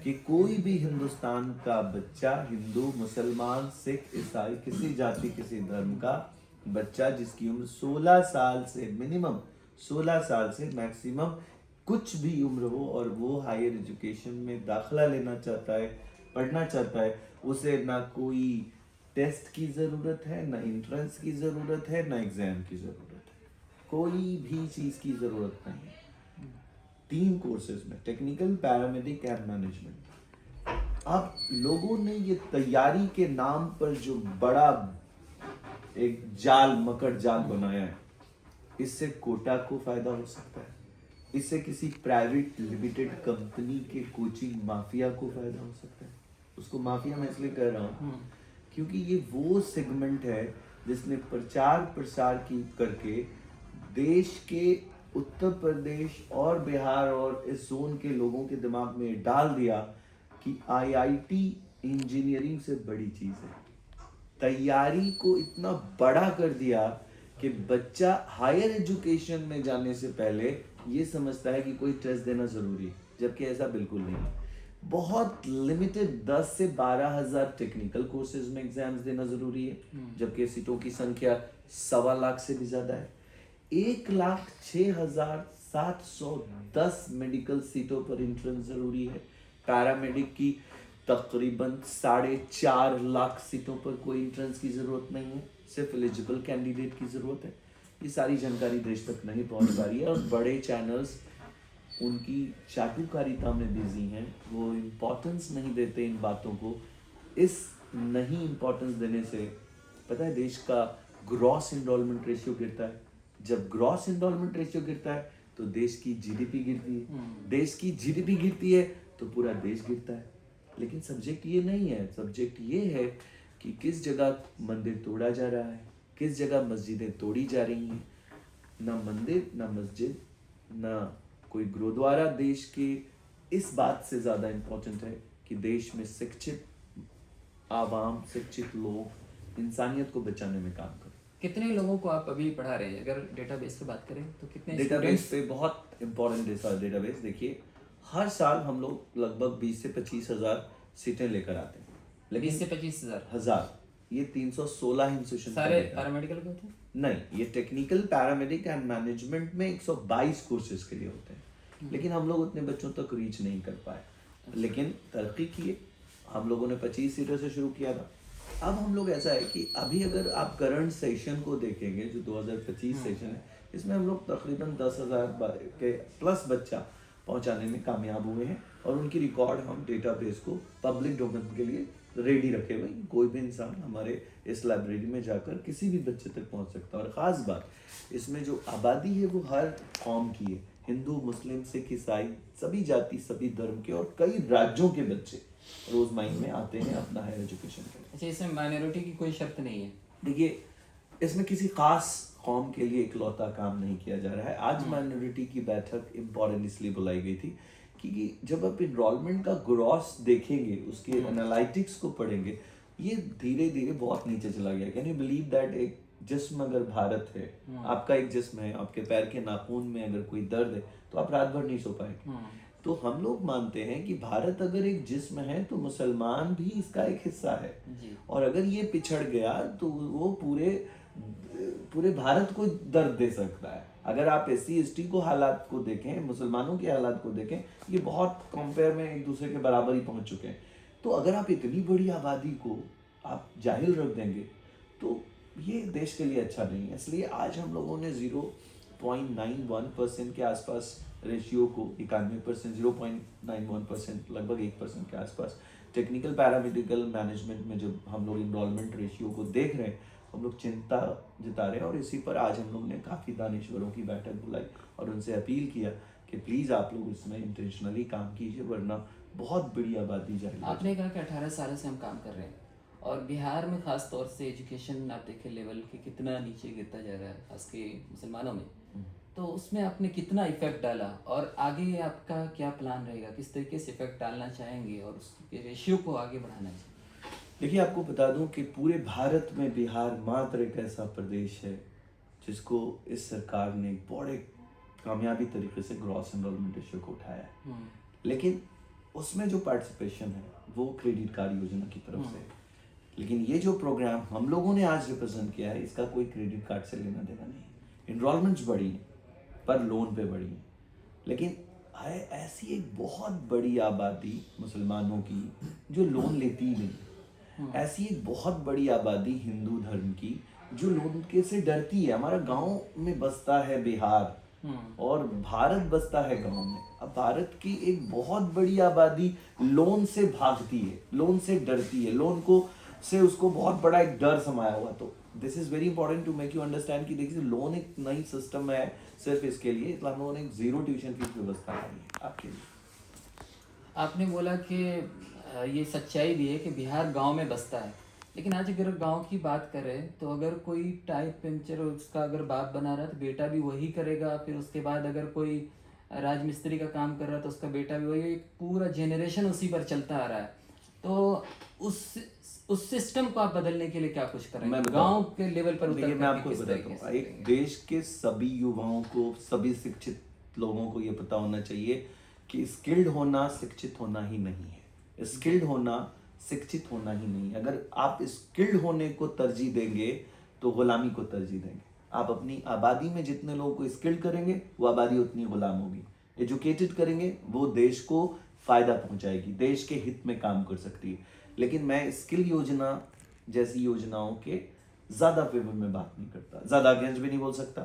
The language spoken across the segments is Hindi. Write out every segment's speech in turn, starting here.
कि कोई भी हिंदुस्तान का बच्चा, हिंदू, मुसलमान, सिख, ईसाई, किसी जाति किसी धर्म का बच्चा जिसकी उम्र 16 साल से मिनिमम 16 साल से मैक्सिमम कुछ भी उम्र हो और वो हायर एजुकेशन में दाखला लेना चाहता है, पढ़ना चाहता है, उसे ना कोई टेस्ट की ज़रूरत है, ना इंट्रेंस की ज़रूरत है, ना एग्ज़ाम की ज़रूरत है, कोई भी चीज़ की ज़रूरत नहीं है। 3 कोर्सेज में, टेक्निकल, पैरामेडिक एंड मैनेजमेंट। अब लोगों ने ये तैयारी के नाम पर जो बड़ा एक जाल, मकर जाल बनाया है, इससे कोटा को फायदा हो सकता है, इससे किसी प्राइवेट लिमिटेड कंपनी के कोचिंग माफिया को फायदा हो सकता है। उसको माफिया मैं इसलिए कह रहा हूँ क्योंकि ये वो सेगमेंट है जिसने प्रचार प्रसार की करके देश के उत्तर प्रदेश और बिहार और इस जोन के लोगों के दिमाग में डाल दिया कि आईआईटी इंजीनियरिंग से बड़ी चीज है। तैयारी को इतना बड़ा कर दिया कि बच्चा हायर एजुकेशन में जाने से पहले ये समझता है कि कोई टेस्ट देना जरूरी है, जबकि ऐसा बिल्कुल नहीं है। बहुत लिमिटेड 10 से 12 हजार टेक्निकल कोर्सेज में एग्जाम्स देना जरूरी है, जबकि सीटों की संख्या 1.25 लाख से भी ज्यादा है। 1,06,710 मेडिकल सीटों पर इंट्रेंस जरूरी है। पैरामेडिक की तकरीबन 4.5 लाख सीटों पर कोई इंट्रेंस की जरूरत नहीं है, सिर्फ एलिजिबल कैंडिडेट की जरूरत है। ये सारी जानकारी देश तक नहीं पहुंच पा रही है और बड़े चैनल्स उनकी चाटुकारिता में बिजी हैं, वो इम्पोर्टेंस नहीं देते इन बातों को। इस नहीं इम्पोर्टेंस देने से पता है देश का ग्रॉस एनरोलमेंट रेशियो गिरता है। जब ग्रॉस एनरोलमेंट रेशियो गिरता है तो देश की जीडीपी गिरती है, देश की जीडीपी गिरती है तो पूरा देश गिरता है। लेकिन सब्जेक्ट ये नहीं है, सब्जेक्ट ये है कि किस जगह मंदिर तोड़ा जा रहा है, किस जगह मस्जिदें तोड़ी जा रही हैं। ना मंदिर, ना मस्जिद, ना कोई गुरुद्वारा देश के इस बात से ज़्यादा इम्पोर्टेंट है कि देश में शिक्षित आवाम, शिक्षित लोग इंसानियत को बचाने में काम करें। कितने लोगों को आप अभी पढ़ा रहे हैं? अगर डेटाबेस पे बात करें तो कितने डेटाबेस पे बहुत इंपॉर्टेंट डेटाबेस देखिए, हर साल हम लोग लगभग 20 से 25 हजार सीटें लेकर आते हैं। 20 से 25 हजार ये 316 इंस्टीट्यूशन सारे पैरामेडिकल के होते हैं? नहीं, ये टेक्निकल, पैरामेडिक एंड मैनेजमेंट में 122 कोर्सेज के लिए होते हैं, लेकिन हम लोग उतने बच्चों तक रीच नहीं कर पाए। लेकिन तरक्की किए, हम लोगों ने 25 सीटों से शुरू किया था। अब हम लोग ऐसा है कि अभी अगर आप करंट सेशन को देखेंगे जो 2025 सेशन है, इसमें हम लोग तकरीबन 10,000 के प्लस बच्चा पहुंचाने में कामयाब हुए हैं और उनकी रिकॉर्ड हम डेटाबेस को पब्लिक डोमेन के लिए रेडी रखे हुए। कोई भी इंसान हमारे इस लाइब्रेरी में जाकर किसी भी बच्चे तक पहुंच सकता है। और ख़ास बात, इसमें जो आबादी है वो हर कौम की है, हिंदू, मुस्लिम, सिख, ईसाई, सभी जाति, सभी धर्म के और कई राज्यों के बच्चे रोज माइंड में आते हैं अपना हायर एजुकेशन के लिए। अच्छा, इसमें माइनॉरिटी की कोई शर्त नहीं है? देखिए, इसमें किसी खास कौम के लिए इकलौता काम नहीं किया जा रहा है। आज माइनॉरिटी की बैठक इम्पोर्टेंट इसलिए बुलाई गई थी क्योंकि जब आप इनरोलमेंट का ग्रॉस देखेंगे, उसके एनालिटिक्स को पढ़ेंगे, ये धीरे धीरे बहुत नीचे चला गया। कैन यू बिलीव दैट एक जिस्म अगर भारत है, आपका एक जिस्म है, आपके पैर के नाखून में अगर कोई दर्द है तो आप रात भर नहीं सो पाएंगे। तो हम लोग मानते हैं कि भारत अगर एक जिस्म है तो मुसलमान भी इसका एक हिस्सा है, और अगर ये पिछड़ गया तो वो पूरे भारत को दर्द दे सकता है। अगर आप SC/ST को हालात को देखें, मुसलमानों के हालात को देखें, ये बहुत कंपेयर में एक दूसरे के बराबर ही पहुंच चुके हैं। तो अगर आप इतनी बड़ी आबादी को आप जाहिल रख देंगे तो ये देश के लिए अच्छा नहीं है। इसलिए आज हम लोगों ने 0.91% के आसपास रेशियो को 91%, 0.91%, लगभग 1% के आसपास टेक्निकल, पैरामेडिकल, मैनेजमेंट में जब हम लोग इनरोलमेंट रेशियो को देख रहे हैं, हम लोग चिंता जता रहे हैं। और इसी पर आज हम लोग ने काफ़ी दानिश्वरों की बैठक बुलाई और उनसे अपील किया कि प्लीज़ आप लोग इसमें इंटेंशनली काम कीजिए, वरना बहुत बड़ी आबादी जाएगी। आपने कहा कि 18 साल से हम काम कर रहे हैं और बिहार में खास तौर से एजुकेशन आप देखें लेवल के कितना नीचे गिरता जा रहा है, खास के मुसलमानों में, तो उसमें आपने कितना इफेक्ट डाला और आगे आपका क्या प्लान रहेगा? किस तरीके से इफेक्ट डालना चाहेंगे और उसके रेशियो को आगे बढ़ाना चाहिए? देखिए, आपको बता दूं कि पूरे भारत में बिहार मात्र एक ऐसा प्रदेश है जिसको इस सरकार ने बड़े कामयाबी तरीके से ग्रॉस एनरोलमेंट रेशियो को उठाया है। लेकिन उसमें जो पार्टिसिपेशन है वो क्रेडिट कार्ड योजना की तरफ से है। लेकिन ये जो प्रोग्राम हम लोगों ने आज रिप्रेजेंट किया है, इसका कोई क्रेडिट कार्ड से लेना देना नहीं है। इनरोलमेंट्स बढ़ी हैं पर लोन पे बढ़ी हैं, लेकिन है ऐसी एक बहुत बड़ी आबादी मुसलमानों की जो लोन लेती ही नहीं है। ऐसी एक बहुत बड़ी आबादी हिंदू धर्म की जो लोन के से डरती है। हमारा गांव में बसता है बिहार और भारत बसता है गांव में। अब भारत की एक बहुत बड़ी आबादी लोन से भागती है, लोन से डरती है, लोन को से उसको बहुत बड़ा एक डर समाया हुआ। तो this is very important to make you understand कि देखिए लोन एक नई सिस्टम है सिर्फ इसके लिए, इसलिए हम लोगों ने एक जीरो ट्यूशन फीस व्यवस्था करी है आपके लिए। आपने बोला कि ये सच्चाई भी है कि बिहार गांव में बसता है, लेकिन आज अगर गांव की बात करें तो अगर कोई टायर पंचर उसका अगर बाप बना रहा है तो बेटा भी वही करेगा, फिर उसके बाद अगर कोई राजमिस्त्री का काम कर रहा है तो उसका बेटा भी वही, एक पूरा जेनरेशन उसी पर चलता आ रहा है। तो उस सिस्टम को आप बदलने के लिए क्या कुछ करेंगे मैं बताऊं। गांव के लेवल पर देखिए उतर मैं करके आपको किस बताता तरीके हूँ, से एक करेंगे? देश के सभी युवाओं को, सभी शिक्षित लोगों को ये पता होना चाहिए कि स्किल्ड होना शिक्षित होना ही नहीं है। स्किल्ड होना शिक्षित होना ही नहीं है। अगर आप स्किल्ड होने को तरजीह देंगे तो गुलामी को तरजीह देंगे। आप अपनी आबादी में जितने लोगों को स्किल्ड करेंगे वो आबादी उतनी गुलाम होगी। एजुकेटेड करेंगे वो देश को फायदा पहुंचाएगी, देश के हित में काम कर सकती है। लेकिन मैं स्किल योजना जैसी योजनाओं के ज्यादा फेवर में बात नहीं करता, ज्यादा अगेंस्ट भी नहीं बोल सकता,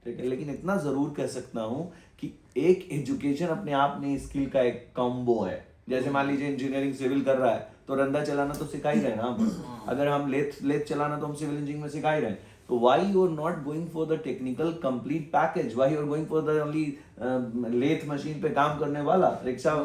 ठीक है। लेकिन इतना जरूर कह सकता हूं कि एक एजुकेशन अपने आप में स्किल का एक कॉम्बो है। जैसे मान लीजिए इंजीनियरिंग सिविल कर रहा है तो रंदा चलाना तो सिखा ही रहे ना हम। अगर हम लेथ चलाना तो हम सिविल इंजीनियरिंग में सिखा ही रहे। तो why you are not going for the technical complete package, why you are going for the only lathe machine पे काम करने वाला, रिक्शा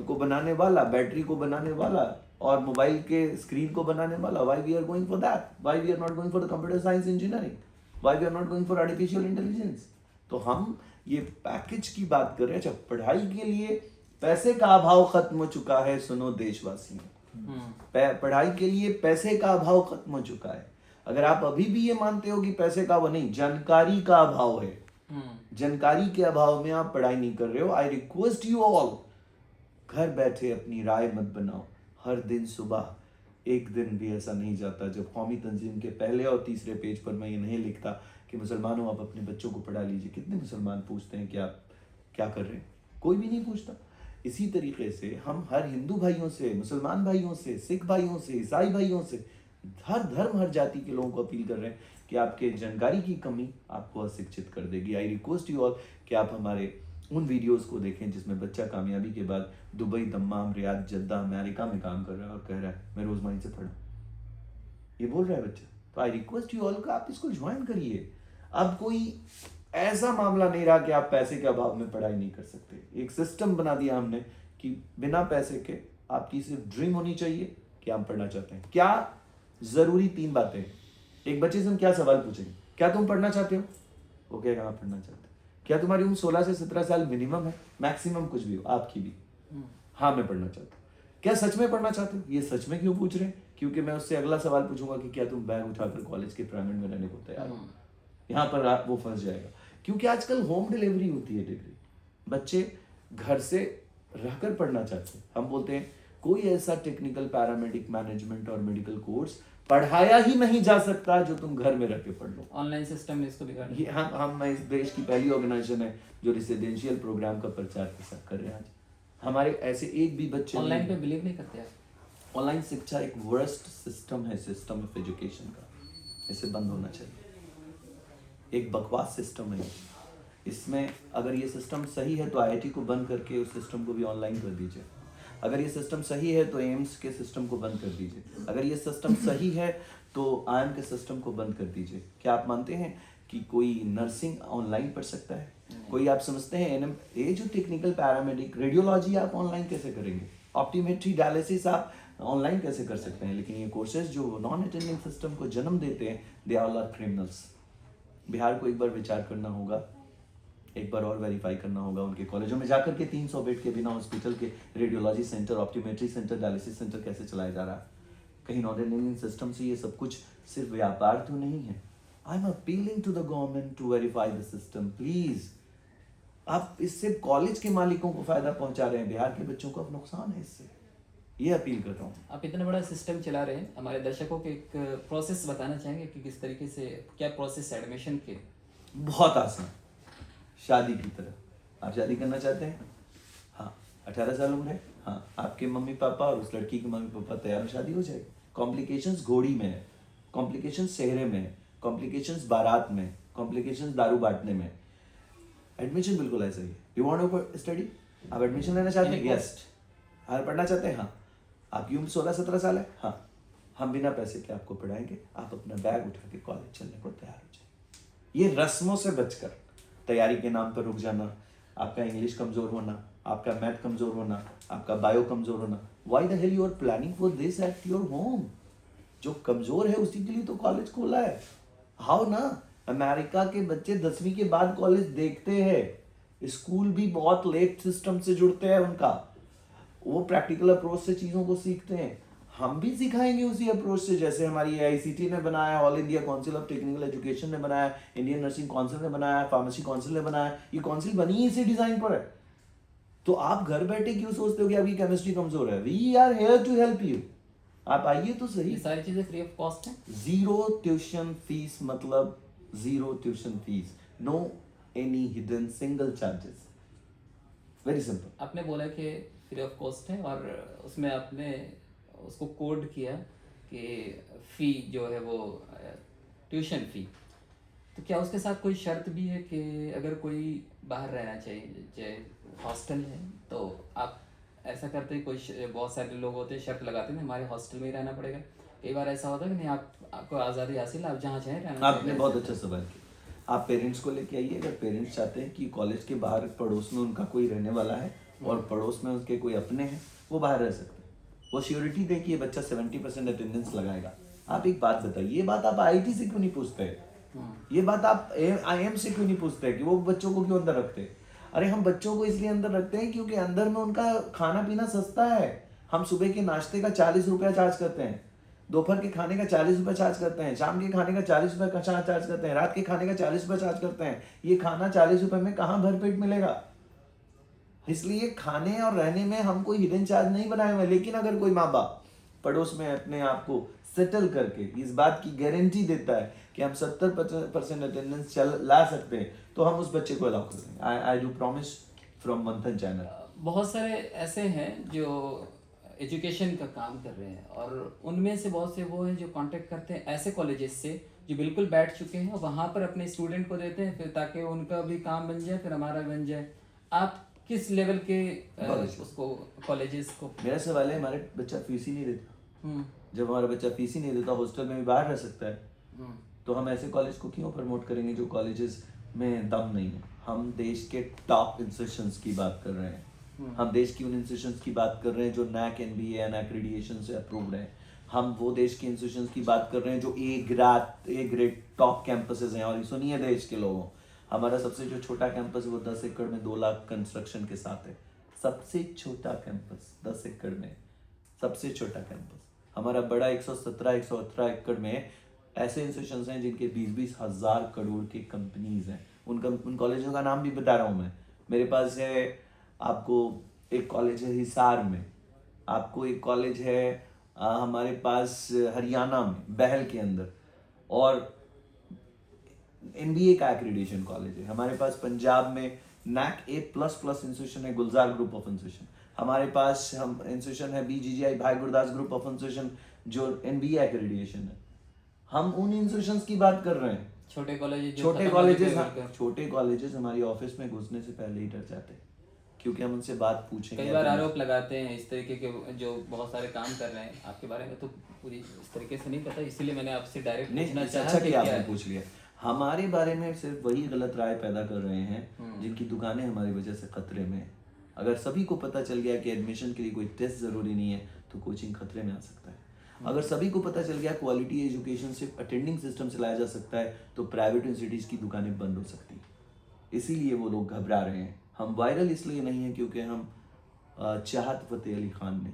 को बनाने वाला, बैटरी को बनाने वाला और मोबाइल के स्क्रीन को बनाने वाला? Why we are going for that? Why we are not going for the computer science engineering? Why we are not going for artificial intelligence? तो हम ये पैकेज की बात कर रहे हैं। अच्छा, पढ़ाई के लिए पैसे का अभाव खत्म हो चुका है, सुनो देशवासियों। पढ़ाई के लिए पैसे का अभाव खत्म हो चुका है। अगर आप अभी भी ये मानते हो कि पैसे का वो नहीं, जानकारी का अभाव है, जानकारी के अभाव में आप पढ़ाई नहीं कर रहे हो, आई रिक्वेस्ट यू ऑल, घर बैठे अपनी राय मत बनाओ। हर दिन सुबह, एक दिन भी ऐसा नहीं जाता जब कौमी तंजीम के पहले और तीसरे पेज पर मैं ये नहीं लिखता कि मुसलमानों आप अपने बच्चों को पढ़ा लीजिए। कितने मुसलमान पूछते हैं कि आप क्या कर रहे हैं? कोई भी नहीं पूछता। इसी तरीके से हम हर हिंदू भाइयों से, मुसलमान भाइयों से, सिख भाइयों से, ईसाई भाइयों से, हर धर्म हर जाति के लोगों को अपील कर रहे हैं कि आपके जानकारी की कमी आपको अशिक्षित कर देगी। आई रिक्वेस्ट यू ऑल कि आप हमारे उन वीडियोस को देखें जिसमें बच्चा कामयाबी के बाद Dubai, Dammam, Riyadh, Jeddah, America में काम कर रहा है और कह रहा है मैं रोज वहीं से पढ़ा, ये बोल रहा है बच्चा। तो आई रिक्वेस्ट यू ऑल का आप इसको ज्वाइन करिए। अब कोई ऐसा मामला नहीं रहा कि आप पैसे के अभाव में पढ़ाई नहीं कर सकते। एक सिस्टम बना दिया हमने कि बिना पैसे के आपकी सिर्फ ड्रीम होनी चाहिए कि आप पढ़ना चाहते हैं। क्या जरूरी 3 बातें। एक बच्चे से हम क्या सवाल पूछेंगे? क्या तुम पढ़ना चाहते हो? वो कहेगा हाँ पढ़ना चाहते हो। क्या तुम्हारी उम्र 16 से 17 साल मिनिमम है? मैक्सिमम कुछ भी हो, आपकी भी। हाँ मैं पढ़ना चाहता हूँ। क्या सच में पढ़ना चाहते हो? ये सच में क्यों पूछ रहे हैं? क्योंकि मैं उससे अगला सवाल पूछूंगा कि क्या तुम बैग उठाकर कॉलेज के प्राइवेट में रहने को तैयार हो? यहाँ पर वो फंस जाएगा। क्योंकि आजकल होम डिलीवरी होती है डिग्री, बच्चे घर से रहकर पढ़ना चाहते हैं। हम बोलते हैं कोई ऐसा टेक्निकल, पैरामेडिक, मैनेजमेंट और मेडिकल कोर्स पढ़ाया ही नहीं जा सकता जो तुम घर में रह के पढ़ लो। ऑनलाइन सिस्टम में इसको बिगाड़ ये हम इस देश की पहली ऑर्गेनाइजेशन है जो रेसिडेंशियल प्रोग्राम का प्रचार प्रसार कर रहे हैं। आज हमारे ऐसे एक भी बच्चे ऑनलाइन पे बिलीव नहीं करते आप? ऑनलाइन शिक्षा एक वर्स्ट सिस्टम है, सिस्टम ऑफ एजुकेशन का। इसे बंद होना चाहिए। एक बकवास सिस्टम है। इसमें अगर ये सिस्टम सही है तो आईआईटी को बंद करके उस सिस्टम को भी ऑनलाइन कर दीजिए। अगर ये सिस्टम सही है तो एम्स के सिस्टम को बंद कर दीजिए। अगर ये सिस्टम सही है तो आईएम के सिस्टम को बंद कर दीजिए। क्या आप मानते हैं कि कोई नर्सिंग ऑनलाइन पढ़ सकता है? कोई आप समझते हैं एनएम, ये जो टेक्निकल, पैरामेडिक, रेडियोलॉजी आप ऑनलाइन कैसे करेंगे? ऑप्टीमेट्री, डायलिसिस आप ऑनलाइन कैसे कर सकते हैं? लेकिन ये कोर्सेज जो नॉन अटेंडिंग सिस्टम को जन्म देते हैं, they all are criminals. Bihar को एक बार विचार करना होगा, एक बार और वेरीफाई करना होगा। उनके कॉलेजों में जाकर के 300 बेड के बिना हॉस्पिटल के radiology centre, optometry centre, dialysis centre कैसे चलाया जा रहा है? कहीं नॉन अटेंडिंग सिस्टम से ये सब कुछ सिर्फ व्यापार तो नहीं है। I am appealing to the government to verify the system please. आप इससे कॉलेज के मालिकों को फायदा पहुंचा रहे हैं, बिहार के बच्चों को अब नुकसान है इससे। ये अपील कर रहा हूँ। आप इतना बड़ा सिस्टम चला रहे हैं, हमारे दर्शकों को एक प्रोसेस बताना चाहेंगे कि किस तरीके से क्या प्रोसेस है एडमिशन के? बहुत आसान, शादी की तरह। आप शादी करना चाहते हैं, हाँ, 18 साल उम्र है, हाँ, आपके मम्मी पापा और उस लड़की के मम्मी पापा तैयार हैं, शादी हो जाएगी। कॉम्प्लिकेशंस घोड़ी में है, कॉम्प्लिकेशंस सेहरे में है, कॉम्प्लिकेशंस बारात में, कॉम्प्लिकेशंस दारू बांटने में। एडमिशन बिल्कुल ऐसा ही है। यू वांट टू स्टडी, आप एडमिशन लेना चाहते हैं? यस। आप पढ़ना चाहते हैं? हाँ। आपकी उम्र 16-17 साल है? हाँ, हम बिना पैसे के आपको पढ़ाएंगे, आप अपना बैग उठा के कॉलेज चलने को तैयार हो जाए। ये रस्मों से बचकर, तैयारी के नाम पर रुक जाना, आपका इंग्लिश कमजोर होना, आपका मैथ कमजोर होना, आपका बायो कमजोर होना, why the hell you are planning for this at your home? जो कमजोर है उसी के लिए तो कॉलेज खोला है। हाउ ना, अमेरिका के बच्चे 10वीं के बाद कॉलेज देखते हैं, स्कूल भी बहुत लेट सिस्टम से जुड़ते हैं उनका, वो प्रैक्टिकल अप्रोच से चीज़ों को सीखते हैं। हम भी सिखाएंगे उसी अप्रोच से, जैसे हमारी AICTE ने बनाया, all India council of technical education ने बनाया, इंडियन नर्सिंग काउंसिल ने बनाया, फार्मेसी काउंसिल ने बनाया। ये काउंसिल बनी ही इसी डिजाइन पर है। तो आप घर बैठे क्यों सोचते हो कि आपकी केमिस्ट्री कमजोर है? We are here to help you. आप आइए तो सही। ये सारी चीज़ें फ्री ऑफ कॉस्ट हैं? जीरो ट्यूशन फीस, मतलब zero tuition fees, no any hidden single charges, very simple. आपने बोला कि फ्री ऑफ कॉस्ट है और उसमें आपने उसको कोड किया कि फ़ी जो है वो ट्यूशन फ़ी, तो क्या उसके साथ कोई शर्त भी है कि अगर कोई बाहर रहना चाहिए, चाहे हॉस्टल है, तो आप ऐसा करते हैं? बहुत सारे लोग होते हैं शर्त लगाते हैं हमारे हॉस्टल में ही रहना पड़ेगा। कई बार ऐसा होता है कि नहीं, आपको आज़ादी हासिल, आप जहाँ चाहें रहना। आपने बहुत अच्छा सवाल किया। आप पेरेंट्स को लेके आइए, अगर पेरेंट्स चाहते हैं कि कॉलेज के बाहर पड़ोस में उनका कोई रहने वाला है और पड़ोस में उसके कोई अपने हैं, वो बाहर रह सकते हैं। वो श्योरिटी दें कि ये बच्चा 70% अटेंडेंस लगाएगा। आप एक बात बताइए, ये बात आप IIT से क्यों नहीं पूछते? ये बात आप IIM से क्यों नहीं पूछते कि वो बच्चों को क्यों अंदर रखते हैं? अरे हम बच्चों को इसलिए अंदर रखते हैं क्योंकि अंदर में उनका खाना पीना सस्ता है। हम सुबह के नाश्ते का 40 रुपया चार्ज करते हैं, दोपहर के खाने का 40 रुपये चार्ज करते हैं, शाम के खाने का 40 रुपये का चार्ज करते हैं, रात के खाने का 40 रुपये चार्ज करते हैं। ये खाना 40 रुपये में कहाँ भरपेट मिलेगा? इसलिए खाने और रहने में हम कोई हिडन चार्ज नहीं बनाए हुए। लेकिन अगर कोई माँ बाप पड़ोस में अपने आप को सेटल करके इस बात की गारंटी देता है कि हम 70% अटेंडेंस ला सकते हैं, तो हम उस बच्चे को अलाउ कर देंगे। आई डू प्रॉमिस फ्रॉम मंथन चैनल। बहुत सारे ऐसे हैं जो एजुकेशन का काम कर रहे हैं और उनमें से बहुत से वो हैं जो कांटेक्ट करते हैं ऐसे कॉलेजेस से जो बिल्कुल बैठ चुके हैं और वहाँ पर अपने स्टूडेंट को देते हैं, फिर ताकि उनका भी काम बन जाए, फिर हमारा बन जाए। आप किस लेवल के उसको कॉलेजेस को? मेरा सवाल है, हमारे बच्चा फीस ही नहीं देता। जब हमारा बच्चा फीस ही नहीं देता, हॉस्टल में भी बाहर रह सकता है, तो हम ऐसे कॉलेज को क्यों प्रमोट करेंगे जो कॉलेजेस में दम नहीं है? हम देश के टॉप इंस्टीट्यूशंस की बात कर रहे हैं। हम देश की उन इंस्टीट्यूशंस की बात कर रहे हैं जो NAC NBA एंड एक्रेडिटेशन से अप्रूव्ड हैं। हम वो देश के इंस्टीट्यूशंस की बात कर रहे हैं जो ए ग्रेड टॉप कैंपसेस हैं। और सुनिए देश के लोगों, हमारा सबसे जो छोटा कैंपस है वो 10 एकड़ में 2 लाख कंस्ट्रक्शन के साथ है। सबसे छोटा कैंपस 10 एकड़ में, सबसे छोटा कैंपस। हमारा बड़ा 117-118 एकड़ में ऐसे इंस्टीट्यूशंस हैं जिनके 20-20 हजार करोड़ की कंपनीज हैं। उन कॉलेजों का नाम भी बता रहा हूँ मैं। मेरे पास है, आपको एक कॉलेज है हिसार में, आपको एक कॉलेज है हमारे पास हरियाणा में बहल के अंदर, और NBA का एक्रेडिटेशन कॉलेज है हमारे पास पंजाब में। NAC A++ इंस्टीट्यूशन है गुलजार ग्रुप ऑफ इंस्टीट्यूशन। हमारे पास हम इंस्टीट्यूशन है BGGI भाई गुरदास ग्रुप ऑफ इंस्टीट्यूशन जो NBA एक्रेडिटेशन है। हम उन इंस्टीट्यूशंस की बात कर रहे हैं। छोटे कॉलेजेस हमारी ऑफिस में घुसने से पहले ही डर जाते हैं क्योंकि हम उनसे बात पूछेंगे। कई बार आरोप लगाते हैं इस तरीके के जो बहुत सारे काम कर रहे हैं, आपके बारे में तो पूरी इस तरीके से नहीं पता, इसीलिए मैंने आपसे डायरेक्ट पूछना चाहा। अच्छा कि आपने पूछ लिया। हमारे बारे में सिर्फ वही गलत राय पैदा कर रहे हैं जिनकी दुकानें हमारी वजह से खतरे में है। अगर सभी को पता चल गया कि एडमिशन के लिए कोई टेस्ट जरूरी नहीं है, तो कोचिंग खतरे में आ सकता है। अगर सभी को पता चल गया क्वालिटी एजुकेशन सिर्फ अटेंडिंग सिस्टम से लाया जा सकता है, तो प्राइवेट यूनिवर्सिटीज़ की दुकानें बंद हो सकती हैं। इसीलिए वो लोग घबरा रहे हैं। हम वायरल इसलिए नहीं है क्योंकि हम चाहत फतेह अली खान नहीं,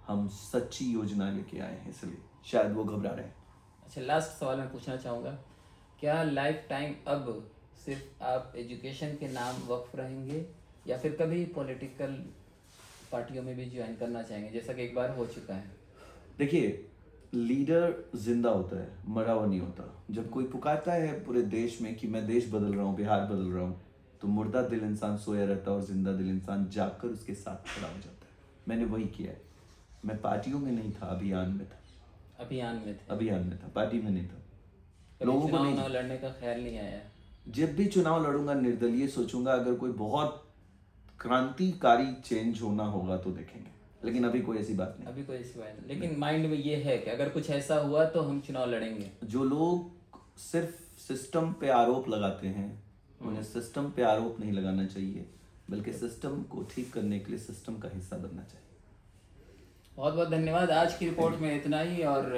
हम सच्ची योजना लेके आए हैं, इसलिए शायद वो घबरा रहे हैं। अच्छा, लास्ट सवाल मैं पूछना चाहूँगा, क्या लाइफ टाइम अब सिर्फ आप एजुकेशन के नाम वक्फ रहेंगे या फिर कभी पॉलिटिकल पार्टियों में भी ज्वाइन करना चाहेंगे, जैसा कि एक बार हो चुका है? देखिए, लीडर जिंदा होता है, मरा हुआ नहीं होता। जब कोई पुकारता है पूरे देश में कि मैं देश बदल रहा हूँ, बिहार बदल रहा हूँ, तो मुर्दा दिल इंसान सोया रहता है और जिंदा दिल इंसान जागकर उसके साथ खड़ा हो जाता है। मैंने वही किया है। मैं पार्टियों में नहीं था, अभियान में था। अभियान में थे? अभियान में था, पार्टी में नहीं था। कभी लोगों को चुनाव नहीं, ना लड़ने का ख्याल नहीं आया? जब भी चुनाव लड़ूंगा निर्दलीय सोचूंगा, अगर कोई बहुत क्रांतिकारी चेंज होना होगा तो देखेंगे, लेकिन अभी कोई ऐसी बात नहीं। अभी कोई ऐसी बात नहीं, लेकिन माइंड में ये है कि अगर कुछ ऐसा हुआ तो हम चुनाव लड़ेंगे। जो लोग सिर्फ सिस्टम पे आरोप लगाते हैं, उन्हें सिस्टम पे आरोप नहीं लगाना चाहिए, बल्कि सिस्टम को ठीक करने के लिए सिस्टम का हिस्सा बनना चाहिए। बहुत बहुत धन्यवाद। आज की रिपोर्ट में इतना ही, और